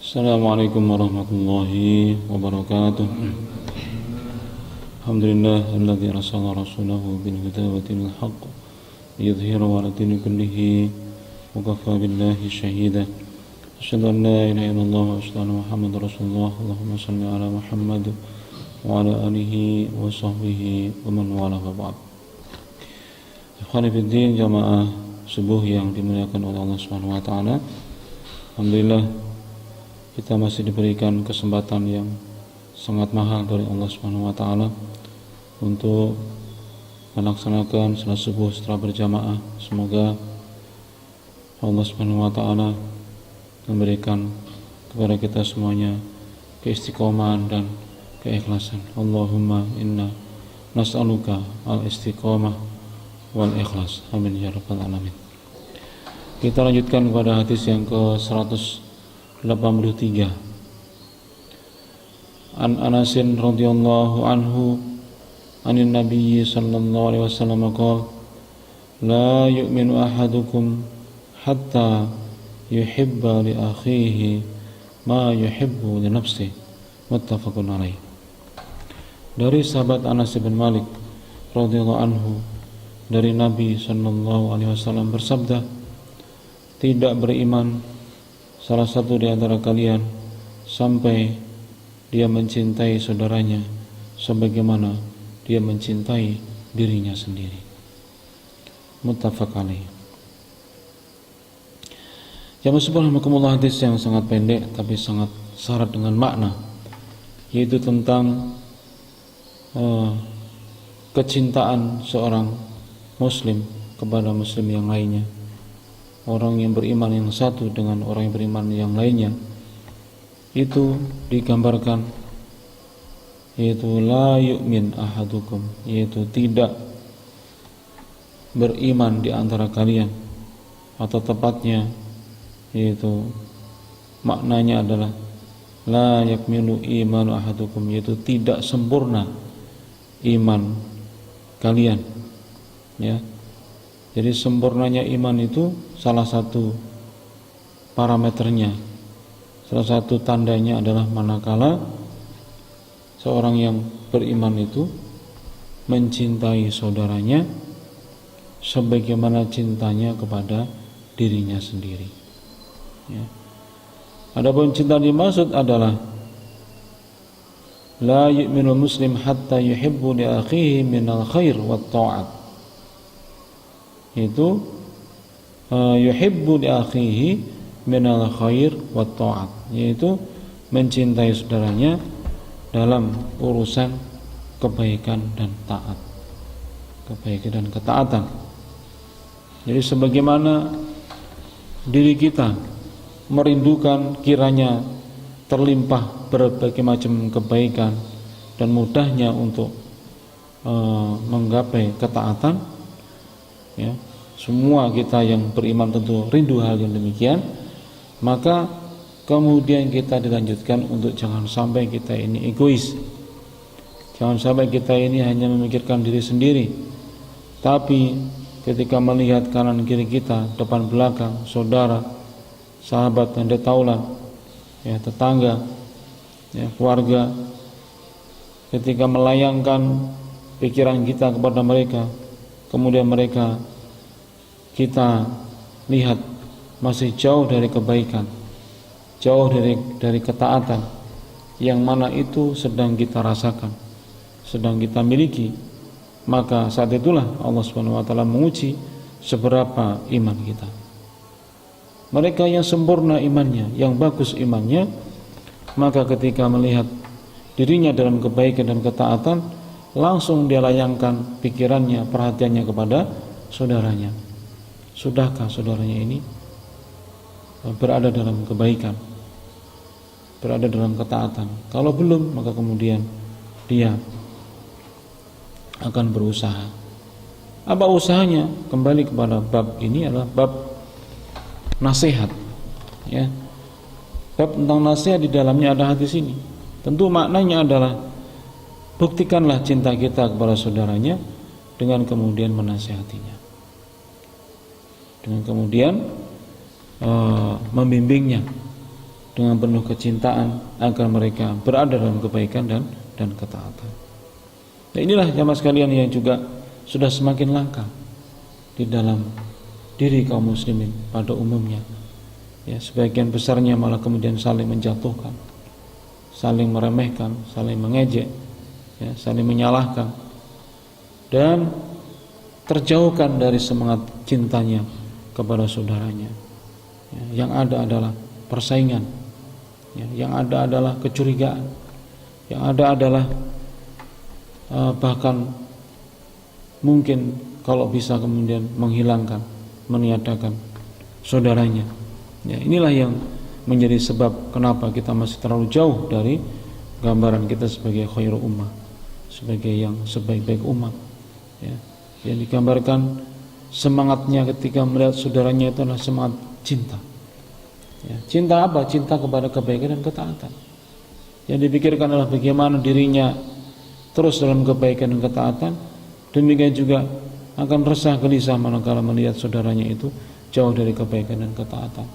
Assalamualaikum warahmatullahi wabarakatuh. Alhamdulillah alladzi arsala rasulahu bil huda wa dinil haqq liyudhhirahu 'ala dini kullihi wa kafa billahi shahida. Asyhadu an la ilaha illallah wa asyhadu anna Muhammadar Rasulullah. Allahumma shalli 'ala Muhammad wa 'ala alihi wa sahbihi wa man wala wa ba'd. Ikhwani fid din, jamaah subuh yang dimuliakan oleh Allah Subhanahu wa taala. Alhamdulillah kita masih diberikan kesempatan yang sangat mahal dari Allah Subhanahu wa taala untuk melaksanakan salat subuh secara berjamaah. Semoga Allah Subhanahu wa taala memberikan kepada kita semuanya keistiqomahan dan keikhlasan. Allahumma inna nas'aluka al-istiqomah wal ikhlas. Amin ya rabbal alamin. Kita lanjutkan kepada hadis yang ke-183. An Anasin radhiyallahu anhu anin nabiyyi sallallahu alaihi wasallam qala la yu'minu ahadukum hatta yuhibba li akhihi ma yuhibbu li nafsihi, muttafaqun alaih. Dari sahabat Anas bin Malik radhiyallahu anhu, dari Nabi sallallahu alaihi wasallam bersabda, tidak beriman salah satu di antara kalian sampai dia mencintai saudaranya sebagaimana dia mencintai dirinya sendiri. Muttafaq alaih. Jamaah subhanallahi, hadis yang sangat pendek tapi sangat syarat dengan makna, yaitu tentang kecintaan seorang muslim kepada muslim yang lainnya. Orang yang beriman yang satu dengan orang yang beriman yang lainnya itu digambarkan, yaitu la yu'min ahadukum, yaitu tidak beriman di antara kalian, atau tepatnya yaitu maknanya adalah la yakmilu imanu ahadukum, yaitu tidak sempurna iman kalian, ya. Jadi sempurnanya iman itu salah satu parameternya, salah satu tandanya adalah manakala seorang yang beriman itu mencintai saudaranya sebagaimana cintanya kepada dirinya sendiri, ya. Adapun cinta dimaksud adalah la yu'minu muslim hatta yuhibbu li akhihi minal khair wat ta'at, itu yuhibbu li akhihi minal khair wat ta'at, yaitu mencintai saudaranya dalam urusan kebaikan dan taat, kebaikan dan ketaatan. Jadi sebagaimana diri kita merindukan kiranya terlimpah berbagai macam kebaikan dan mudahnya untuk menggapai ketaatan, ya, semua kita yang beriman tentu rindu hal yang demikian. Maka kemudian kita dilanjutkan untuk jangan sampai kita ini egois, jangan sampai kita ini hanya memikirkan diri sendiri, tapi ketika melihat kanan kiri kita, depan belakang, saudara, sahabat dan detaulan, ya, tetangga, ya, keluarga, ketika melayangkan pikiran kita kepada mereka, kemudian mereka kita lihat masih jauh dari kebaikan, jauh dari ketaatan yang mana itu sedang kita rasakan, sedang kita miliki, maka saat itulah Allah Subhanahu wa taala menguji seberapa iman kita. Mereka yang sempurna imannya, yang bagus imannya, maka ketika melihat dirinya dalam kebaikan dan ketaatan, langsung dia layangkan pikirannya, perhatiannya kepada saudaranya. Sudahkah saudaranya ini berada dalam kebaikan, berada dalam ketaatan? Kalau belum, maka kemudian dia akan berusaha. Apa usahanya? Kembali kepada bab ini adalah bab nasihat, ya. Bab tentang nasihat, di dalamnya ada hadis ini. Tentu maknanya adalah buktikanlah cinta kita kepada saudaranya dengan kemudian menasihatinya, dengan kemudian membimbingnya dengan penuh kecintaan agar mereka berada dalam kebaikan dan ketaatan. Nah, inilah jamaah sekalian yang juga sudah semakin langka di dalam diri kaum muslimin pada umumnya. Ya, sebagian besarnya malah kemudian saling menjatuhkan, saling meremehkan, saling mengejek, ya, saling menyalahkan, dan terjauhkan dari semangat cintanya kepada saudaranya. Ya, yang ada adalah persaingan, ya, yang ada adalah kecurigaan, yang ada adalah bahkan mungkin kalau bisa kemudian menghilangkan, meniadakan saudaranya. Ya, inilah yang menjadi sebab kenapa kita masih terlalu jauh dari gambaran kita sebagai khairul ummah, sebagai yang sebaik-baik umat. Ya, yang digambarkan semangatnya ketika melihat saudaranya itu adalah semangat cinta. Ya, cinta apa? Cinta kepada kebaikan dan ketaatan. Yang dipikirkan adalah bagaimana dirinya terus dalam kebaikan dan ketaatan. Demikian juga akan resah gelisah manakala melihat saudaranya itu jauh dari kebaikan dan ketaatan,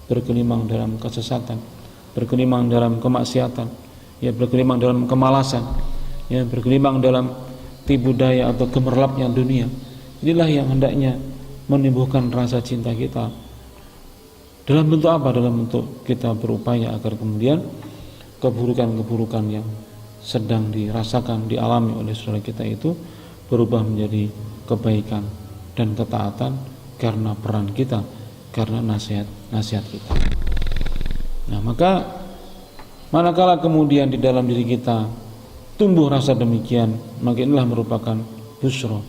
bergelimang dalam kesesatan, bergelimang dalam kemaksiatan, ya, bergelimang dalam kemalasan, ya, bergelimang dalam tipu daya atau gemerlapnya dunia. Inilah yang hendaknya menimbulkan rasa cinta kita. Dalam bentuk apa? Dalam bentuk kita berupaya agar kemudian keburukan-keburukan yang sedang dirasakan, dialami oleh saudara kita itu berubah menjadi kebaikan dan ketaatan karena peran kita, karena nasihat kita. Nah, maka manakala kemudian di dalam diri kita tumbuh rasa demikian, maka inilah merupakan busra,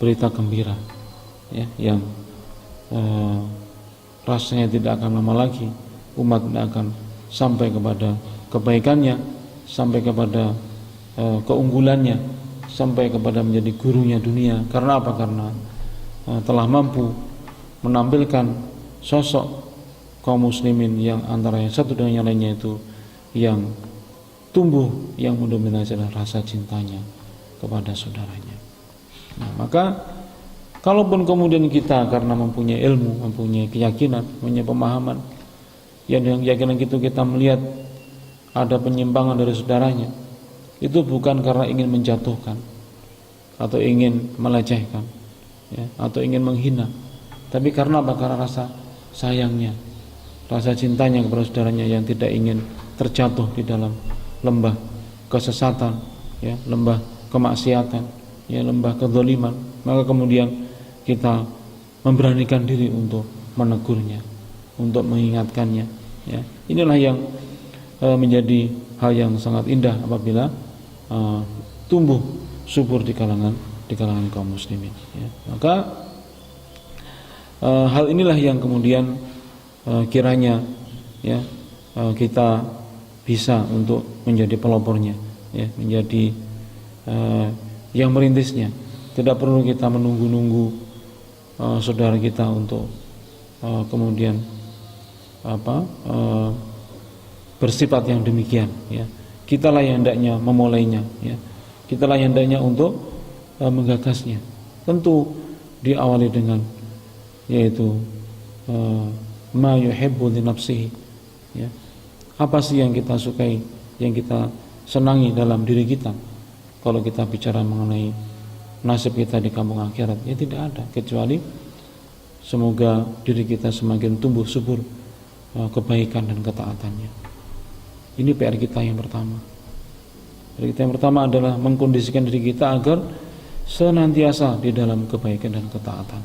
berita gembira, ya, yang rasanya tidak akan lama lagi umat tidak akan sampai kepada kebaikannya, sampai kepada keunggulannya, sampai kepada menjadi gurunya dunia. Karena apa? Karena telah mampu menampilkan sosok kaum muslimin yang antara yang satu dengan yang lainnya itu yang tumbuh, yang mendominasi adalah rasa cintanya kepada saudaranya. Nah, maka kalaupun kemudian kita karena mempunyai ilmu, mempunyai keyakinan, mempunyai pemahaman, yang dengan keyakinan itu kita melihat ada penyimpangan dari saudaranya, itu bukan karena ingin menjatuhkan atau ingin melecehkan, ya, atau ingin menghina, tapi karena apa? Karena rasa sayangnya, rasa cintanya kepada saudaranya yang tidak ingin terjatuh di dalam lembah kesesatan, ya, lembah kemaksiatan, ya, lembah kezaliman. Maka kemudian kita memberanikan diri untuk menegurnya, untuk mengingatkannya, ya. Inilah yang menjadi hal yang sangat indah apabila tumbuh subur di kalangan kaum muslimin, ya. Maka hal inilah yang kemudian kiranya, ya, kita bisa untuk menjadi pelopornya, ya, menjadi yang merintisnya. Tidak perlu kita menunggu-nunggu saudara kita untuk kemudian bersifat yang demikian, ya. Kitalah yang hendaknya memulainya, ya. Kitalah yang hendaknya untuk menggagasnya. Tentu diawali dengan yaitu ma yuhibbu li nafsihi, ya. Apa sih yang kita sukai, yang kita senangi dalam diri kita? Kalau kita bicara mengenai nasib kita di kampung akhirat, ya tidak ada kecuali semoga diri kita semakin tumbuh subur kebaikan dan ketaatannya. Ini PR kita yang pertama. PR kita yang pertama adalah mengkondisikan diri kita agar senantiasa di dalam kebaikan dan ketaatan.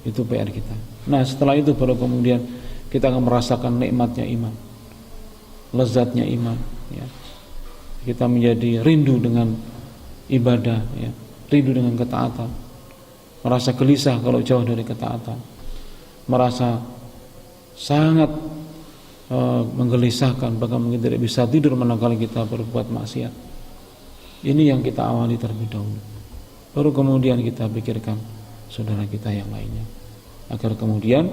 Itu PR kita. Nah, setelah itu baru kemudian kita akan merasakan nikmatnya iman, lezatnya iman, ya. Kita menjadi rindu dengan ibadah, ya, rindu dengan ketaatan, merasa gelisah kalau jauh dari ketaatan, merasa sangat menggelisahkan, bahkan mungkin tidak bisa tidur manakala kita berbuat maksiat. Ini yang kita awali terlebih dahulu, baru kemudian kita pikirkan saudara kita yang lainnya, agar kemudian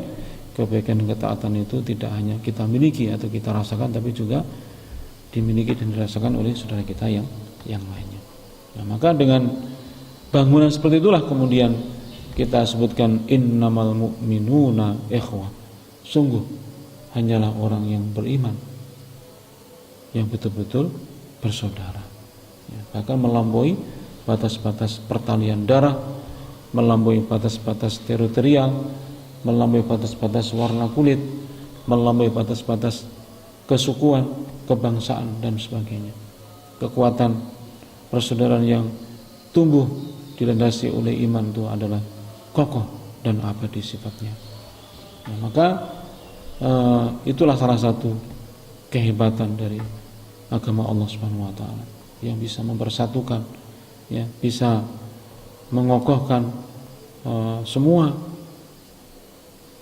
kebaikan dan ketaatan itu tidak hanya kita miliki atau kita rasakan, tapi juga dimiliki dan dirasakan oleh saudara kita yang lainnya. Nah, maka dengan bangunan seperti itulah kemudian kita sebutkan innamal mu'minuna ikhwah. Sungguh hanyalah orang yang beriman, yang betul-betul bersaudara, ya, bahkan melampaui batas-batas pertalian darah, melampaui batas-batas teritorial, melampaui batas-batas warna kulit, melampaui batas-batas kesukuan, kebangsaan dan sebagainya. Kekuatan persaudaraan yang tumbuh dilandasi oleh iman itu adalah kokoh dan abadi sifatnya. Nah, maka itulah salah satu kehebatan dari agama Allah Subhanahu wa taala yang bisa mempersatukan, ya, bisa mengokohkan semua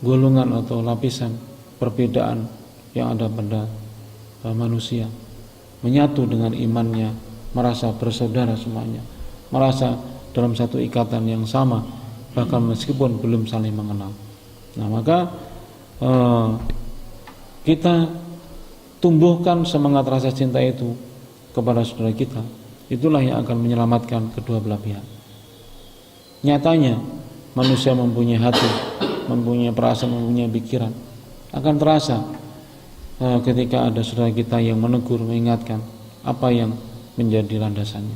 golongan atau lapisan perbedaan yang ada pada manusia, menyatu dengan imannya, merasa bersaudara semuanya, merasa dalam satu ikatan yang sama, bahkan meskipun belum saling mengenal. Nah, maka kita tumbuhkan semangat rasa cinta itu kepada saudara kita. Itulah yang akan menyelamatkan kedua belah pihak. Nyatanya manusia mempunyai hati, mempunyai perasaan, mempunyai pikiran. Akan terasa ketika ada saudara kita yang menegur, mengingatkan apa yang menjadi landasannya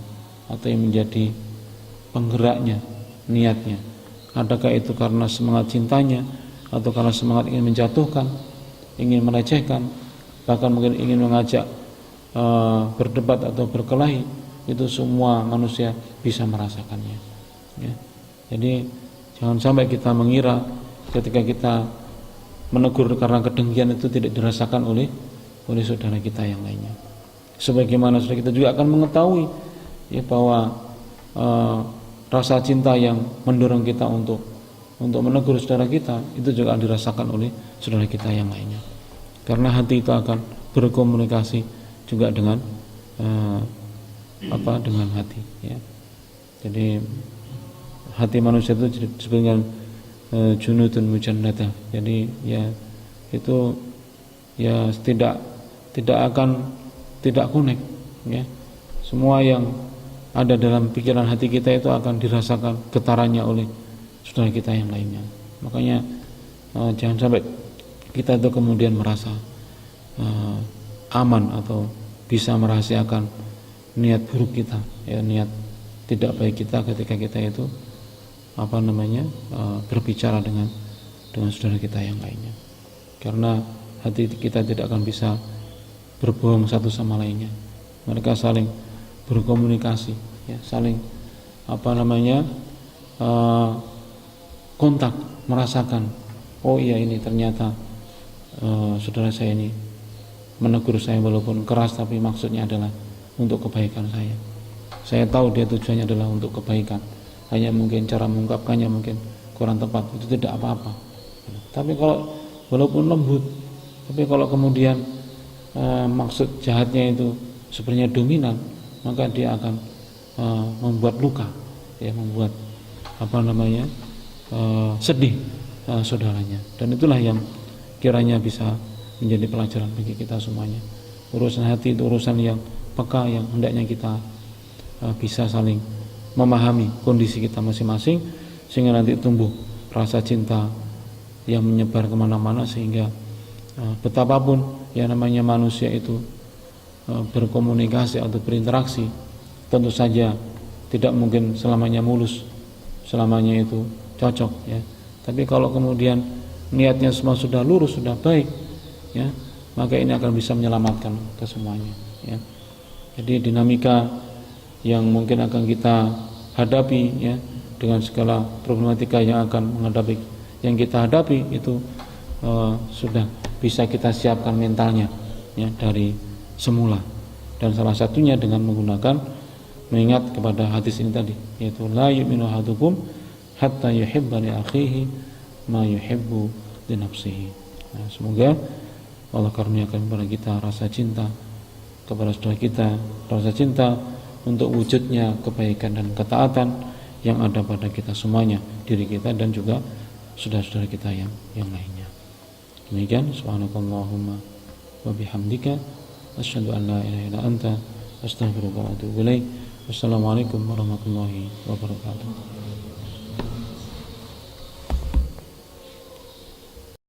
atau yang menjadi penggeraknya, niatnya. Adakah itu karena semangat cintanya, atau karena semangat ingin menjatuhkan, ingin melecehkan, bahkan mungkin ingin mengajak berdebat atau berkelahi. Itu semua manusia bisa merasakannya, ya. Jadi jangan sampai kita mengira ketika kita menegur karena kedengkian itu tidak dirasakan oleh saudara kita yang lainnya. Sebagaimana saudara kita juga akan mengetahui, ya, bahwa rasa cinta yang mendorong kita untuk menegur saudara kita itu juga akan dirasakan oleh saudara kita yang lainnya. Karena hati itu akan berkomunikasi juga dengan dengan hati, ya. Jadi hati manusia itu disebut dengan junudun mujannada. Jadi ya itu ya tidak connect, ya. Semua yang ada dalam pikiran hati kita itu akan dirasakan getarannya oleh saudara kita yang lainnya. Makanya jangan sampai kita itu kemudian merasa aman atau bisa merahasiakan niat buruk kita, ya, niat tidak baik kita ketika kita itu berbicara dengan saudara kita yang lainnya. Karena hati kita tidak akan bisa berbohong satu sama lainnya. Mereka saling berkomunikasi, ya, saling kontak, merasakan, oh iya ini ternyata saudara saya ini menegur saya walaupun keras, tapi maksudnya adalah untuk kebaikan saya. Saya tahu dia tujuannya adalah untuk kebaikan, hanya mungkin cara mengungkapkannya mungkin kurang tepat, itu tidak apa-apa. Tapi kalau walaupun lembut, tapi kalau kemudian maksud jahatnya itu sebenarnya dominan, maka dia akan membuat luka, ya, membuat sedih saudaranya. Dan itulah yang kiranya bisa menjadi pelajaran bagi kita semuanya. Urusan hati itu urusan yang peka, yang hendaknya kita bisa saling memahami kondisi kita masing-masing, sehingga nanti tumbuh rasa cinta yang menyebar kemana-mana, sehingga betapapun yang namanya manusia itu berkomunikasi atau berinteraksi, tentu saja tidak mungkin selamanya mulus, selamanya itu cocok, ya. Tapi kalau kemudian niatnya semua sudah lurus, sudah baik, ya, maka ini akan bisa menyelamatkan kesemuanya, ya. Jadi dinamika yang mungkin akan kita hadapi, ya, dengan segala problematika yang akan kita hadapi itu sudah bisa kita siapkan mentalnya, ya, dari semula. Dan salah satunya dengan mengingat kepada hadis ini tadi, yaitu la yu'minu ahadukum hatta yuhibba li akhihi ma yuhibbu li nafsihi. Nah, semoga Allah karuniakan kepada kita rasa cinta kepada saudara kita, rasa cinta untuk wujudnya kebaikan dan ketaatan yang ada pada kita semuanya, diri kita dan juga saudara-saudara kita yang lainnya. Demikian, subhanakallahumma wa bihamdika asyhadu an la ilaha illa anta astaghfiruka wa atubu ilaik. Wassalamualaikum warahmatullahi wabarakatuh.